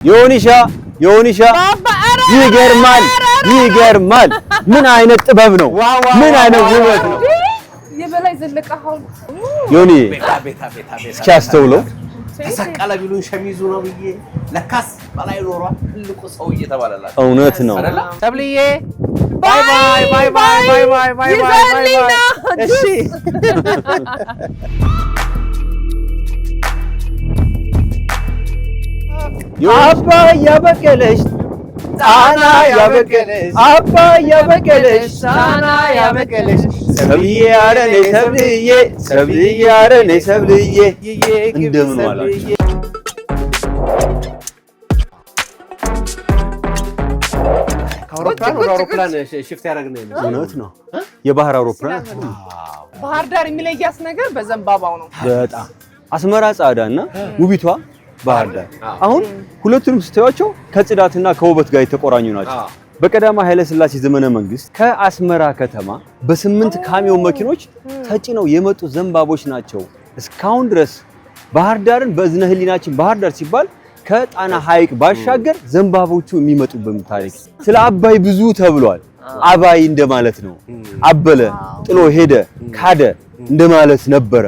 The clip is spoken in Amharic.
ዮኒሻ ይገርማል ምን አይነት ጥበብ ነው ምን አይነት ውበት ነው የበላይ ዘለቀው ዮኒ እስኪያስተውለው ተሰቀለ ቢሉን ሸሚዙ ነው ብዬ ለካስ በላይ ኖሯ ትልቁ ሰው እየተባለላት እውነት ነው ተብልዬ ባይ እሺ አባያ በቀለሽ ጣና ያበቀለሽ ሰብልዬ አረኔ ሰብልዬ እንደምን ዋላችሁ አውሮፕላን ሽፍት ያደረግነው እውነት ነው የባህር አውሮፕላን ባህር ዳር የሚለያስ ነገር በዘንባባው ነው በጣም አስመራ ጻዳና ውቢቷ ባህር ዳር አሁን ሁለቱንም ስታዩቸው ከጽዳትና ከውበት ጋር የተቆራኙ ናቸው በቀዳማዊ ኃይለ ሥላሴ ዘመነ መንግስት ከአስመራ ከተማ በ8 ካሚዮን መኪኖች ተጭነው የመጡ ዘንባቦች ናቸው እስካሁን ድረስ ባህር ዳርን በእዝነ ህሊናችን ባህር ዳር ሲባል ከጣና ሐይቅ ባሻገር ዘንባቦቹ የሚመጡበት ታሪክ ስለ አባይ ብዙ ተብሏል አባይ እንደማለት ነው አበለ ጥሎ ሄደ ካደ እንደማለት ነበረ